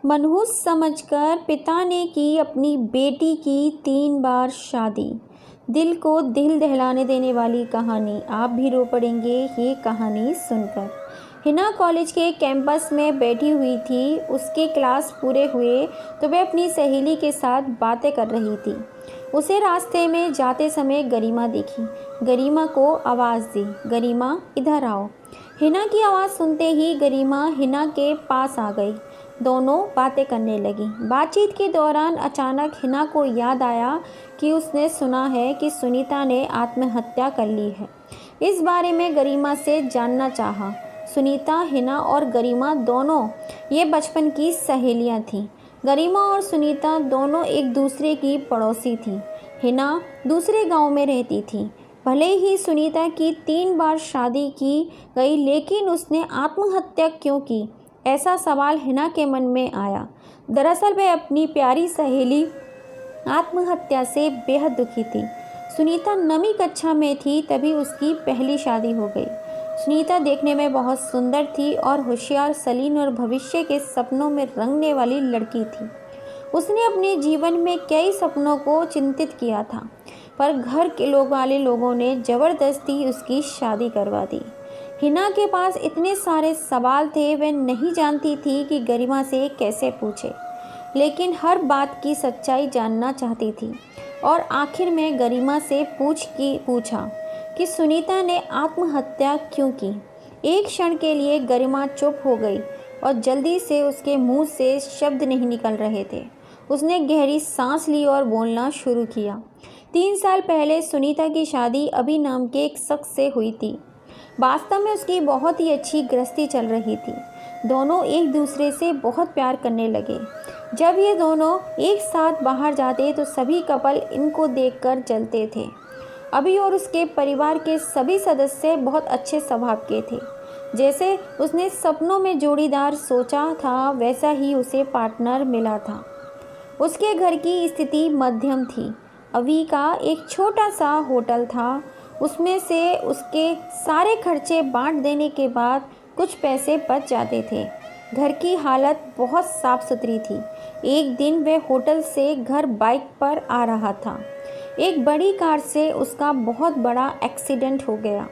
मनहूस समझकर पिता ने की अपनी बेटी की 3 बार शादी। दिल को दिल दहलाने देने वाली कहानी। आप भी रो पड़ेंगे ये कहानी सुनकर। हिना कॉलेज के कैंपस में बैठी हुई थी। उसके क्लास पूरे हुए तो वह अपनी सहेली के साथ बातें कर रही थी। उसे रास्ते में जाते समय गरिमा दिखी। गरिमा को आवाज़ दी, गरिमा इधर आओ। हिना की आवाज़ सुनते ही गरिमा हिना के पास आ गई। दोनों बातें करने लगी। बातचीत के दौरान अचानक हिना को याद आया कि उसने सुना है कि सुनीता ने आत्महत्या कर ली है। इस बारे में गरिमा से जानना चाहा। सुनीता, हिना और गरिमा दोनों ये बचपन की सहेलियां थीं। गरिमा और सुनीता दोनों एक दूसरे की पड़ोसी थीं। हिना दूसरे गांव में रहती थी। भले ही सुनीता की 3 बार शादी की गई, लेकिन उसने आत्महत्या क्यों की, ऐसा सवाल हिना के मन में आया। दरअसल वह अपनी प्यारी सहेली आत्महत्या से बेहद दुखी थी। सुनीता 9वीं कक्षा में थी तभी उसकी पहली शादी हो गई। सुनीता देखने में बहुत सुंदर थी और होशियार, सलीन और भविष्य के सपनों में रंगने वाली लड़की थी। उसने अपने जीवन में कई सपनों को चिंतित किया था, पर घर के लोगों ने ज़बरदस्ती उसकी शादी करवा दी। हिना के पास इतने सारे सवाल थे, वह नहीं जानती थी कि गरिमा से कैसे पूछे, लेकिन हर बात की सच्चाई जानना चाहती थी और आखिर में गरिमा से पूछा कि सुनीता ने आत्महत्या क्यों की। एक क्षण के लिए गरिमा चुप हो गई और जल्दी से उसके मुंह से शब्द नहीं निकल रहे थे। उसने गहरी सांस ली और बोलना शुरू किया। 3 साल पहले सुनीता की शादी अभी नाम के एक शख्स से हुई थी। वास्तव में उसकी बहुत ही अच्छी गृहस्थी चल रही थी। दोनों एक दूसरे से बहुत प्यार करने लगे। जब ये दोनों एक साथ बाहर जाते तो सभी कपल इनको देखकर जलते थे। अभी और उसके परिवार के सभी सदस्य बहुत अच्छे स्वभाव के थे। जैसे उसने सपनों में जोड़ीदार सोचा था, वैसा ही उसे पार्टनर मिला था। उसके घर की स्थिति मध्यम थी। अभी का एक छोटा सा होटल था। उसमें से उसके सारे खर्चे बांट देने के बाद कुछ पैसे बच जाते थे। घर की हालत बहुत साफ सुथरी थी। एक दिन वह होटल से घर बाइक पर आ रहा था। एक बड़ी कार से उसका बहुत बड़ा एक्सीडेंट हो गया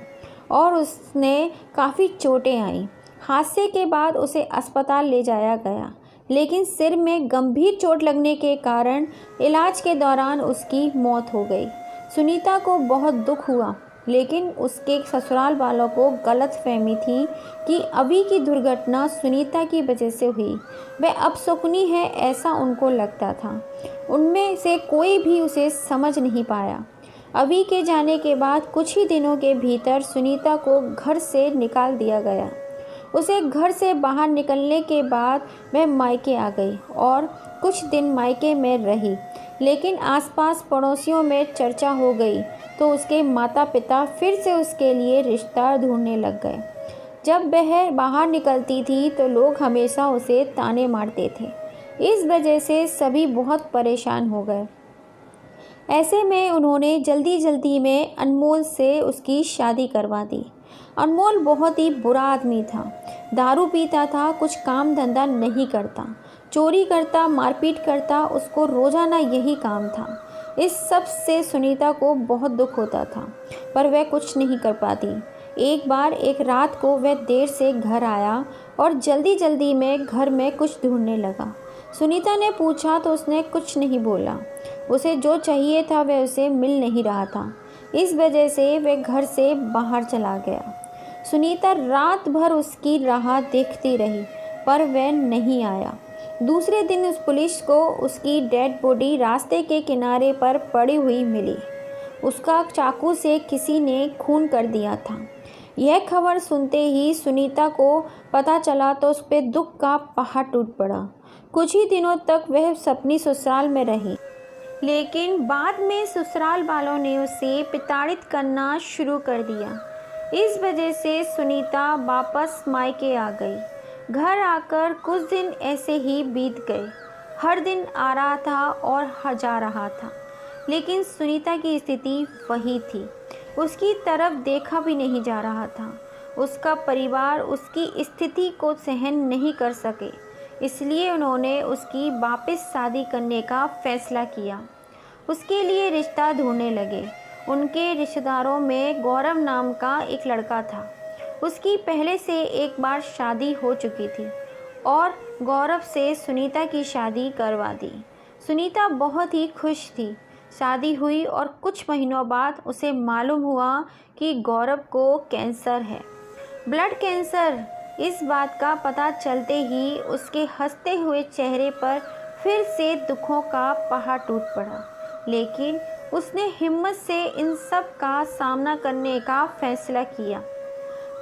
और उसने काफ़ी चोटें आईं। हादसे के बाद उसे अस्पताल ले जाया गया, लेकिन सिर में गंभीर चोट लगने के कारण इलाज के दौरान उसकी मौत हो गई। सुनीता को बहुत दुख हुआ, लेकिन उसके ससुराल वालों को गलतफहमी थी कि अभी की दुर्घटना सुनीता की वजह से हुई। वह अपशकुनी है, ऐसा उनको लगता था। उनमें से कोई भी उसे समझ नहीं पाया। अभी के जाने के बाद कुछ ही दिनों के भीतर सुनीता को घर से निकाल दिया गया। उसे घर से बाहर निकलने के बाद वह मायके आ गई और कुछ दिन मायके में रही, लेकिन आसपास पड़ोसियों में चर्चा हो गई तो उसके माता पिता फिर से उसके लिए रिश्ता ढूंढने लग गए। जब वह बाहर निकलती थी तो लोग हमेशा उसे ताने मारते थे। इस वजह से सभी बहुत परेशान हो गए। ऐसे में उन्होंने जल्दी में अनमोल से उसकी शादी करवा दी। अनमोल बहुत ही बुरा आदमी था। दारू पीता था, कुछ काम धंधा नहीं करता, चोरी करता, मारपीट करता। उसको रोजाना यही काम था। इस सब से सुनीता को बहुत दुख होता था, पर वह कुछ नहीं कर पाती। एक रात को वह देर से घर आया और जल्दी में घर में कुछ ढूंढने लगा। सुनीता ने पूछा तो उसने कुछ नहीं बोला। उसे जो चाहिए था वह उसे मिल नहीं रहा था। इस वजह से वह घर से बाहर चला गया। सुनीता रात भर उसकी राह देखती रही, पर वह नहीं आया। दूसरे दिन उस पुलिस को उसकी डेड बॉडी रास्ते के किनारे पर पड़ी हुई मिली। उसका चाकू से किसी ने खून कर दिया था। यह खबर सुनते ही सुनीता को पता चला तो उस पर दुख का पहाड़ टूट पड़ा। कुछ ही दिनों तक वह अपनी ससुराल में रही, लेकिन बाद में ससुराल वालों ने उसे प्रताड़ित करना शुरू कर दिया। इस वजह से सुनीता वापस मायके आ गई। घर आकर कुछ दिन ऐसे ही बीत गए। हर दिन आ रहा था और जा रहा था, लेकिन सुनीता की स्थिति वही थी। उसकी तरफ देखा भी नहीं जा रहा था। उसका परिवार उसकी स्थिति को सहन नहीं कर सके। इसलिए उन्होंने उसकी वापस शादी करने का फैसला किया। उसके लिए रिश्ता ढूंढने लगे। उनके रिश्तेदारों में गौरव नाम का एक लड़का था। उसकी पहले से एक बार शादी हो चुकी थी और गौरव से सुनीता की शादी करवा दी। सुनीता बहुत ही खुश थी। शादी हुई और कुछ महीनों बाद उसे मालूम हुआ कि गौरव को कैंसर है, ब्लड कैंसर। इस बात का पता चलते ही उसके हंसते हुए चेहरे पर फिर से दुखों का पहाड़ टूट पड़ा, लेकिन उसने हिम्मत से इन सब का सामना करने का फैसला किया।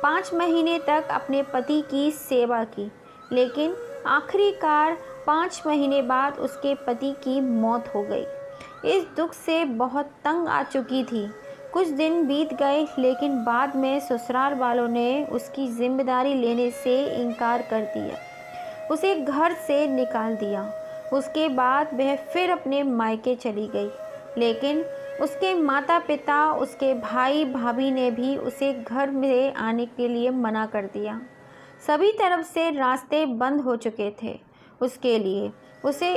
5 महीने तक अपने पति की सेवा की, लेकिन आखिरकार 5 महीने बाद उसके पति की मौत हो गई। इस दुख से बहुत तंग आ चुकी थी। कुछ दिन बीत गए, लेकिन बाद में ससुराल वालों ने उसकी जिम्मेदारी लेने से इनकार कर दिया, उसे घर से निकाल दिया। उसके बाद वह फिर अपने मायके चली गई, लेकिन उसके माता पिता, उसके भाई भाभी ने भी उसे घर में आने के लिए मना कर दिया। सभी तरफ से रास्ते बंद हो चुके थे उसके लिए। उसे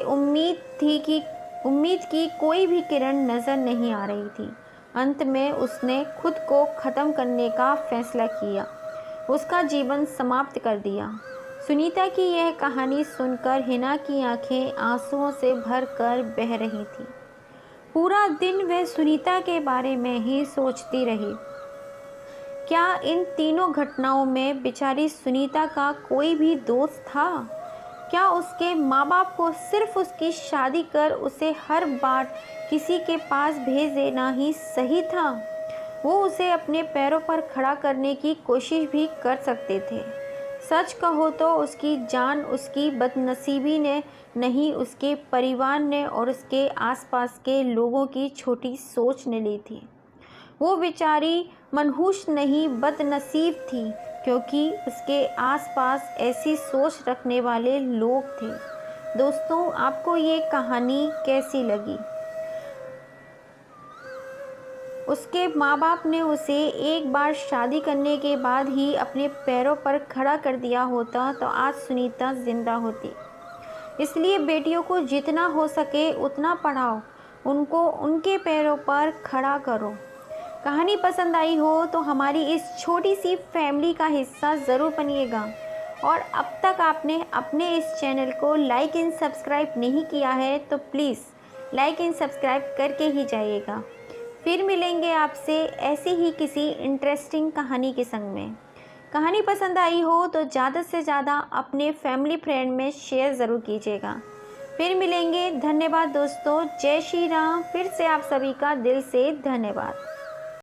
उम्मीद की कोई भी किरण नज़र नहीं आ रही थी। अंत में उसने खुद को ख़त्म करने का फैसला किया, उसका जीवन समाप्त कर दिया। सुनीता की यह कहानी सुनकर हिना की आंखें आंसुओं से भरकर बह रही थीं। पूरा दिन वह सुनीता के बारे में ही सोचती रही। क्या इन तीनों घटनाओं में बेचारी सुनीता का कोई भी दोष था? क्या उसके माँ बाप को सिर्फ उसकी शादी कर उसे हर बार किसी के पास भेज देना ही सही था? वो उसे अपने पैरों पर खड़ा करने की कोशिश भी कर सकते थे। सच कहो तो उसकी जान उसकी बदनसीबी ने नहीं, उसके परिवार ने और उसके आसपास के लोगों की छोटी सोच ने ली थी। वो बेचारी मनहूस नहीं, बदनसीब थी, क्योंकि उसके आसपास ऐसी सोच रखने वाले लोग थे। दोस्तों, आपको ये कहानी कैसी लगी? उसके माँ बाप ने उसे एक बार शादी करने के बाद ही अपने पैरों पर खड़ा कर दिया होता तो आज सुनीता जिंदा होती। इसलिए बेटियों को जितना हो सके उतना पढ़ाओ, उनको उनके पैरों पर खड़ा करो। कहानी पसंद आई हो तो हमारी इस छोटी सी फैमिली का हिस्सा ज़रूर बनिएगा। और अब तक आपने अपने इस चैनल को लाइक एंड सब्सक्राइब नहीं किया है तो प्लीज़ लाइक एंड सब्सक्राइब करके ही जाइएगा। फिर मिलेंगे आपसे ऐसे ही किसी इंटरेस्टिंग कहानी के संग में। कहानी पसंद आई हो तो ज़्यादा से ज़्यादा अपने फैमिली फ्रेंड में शेयर ज़रूर कीजिएगा। फिर मिलेंगे। धन्यवाद दोस्तों। जय श्री राम। फिर से आप सभी का दिल से धन्यवाद।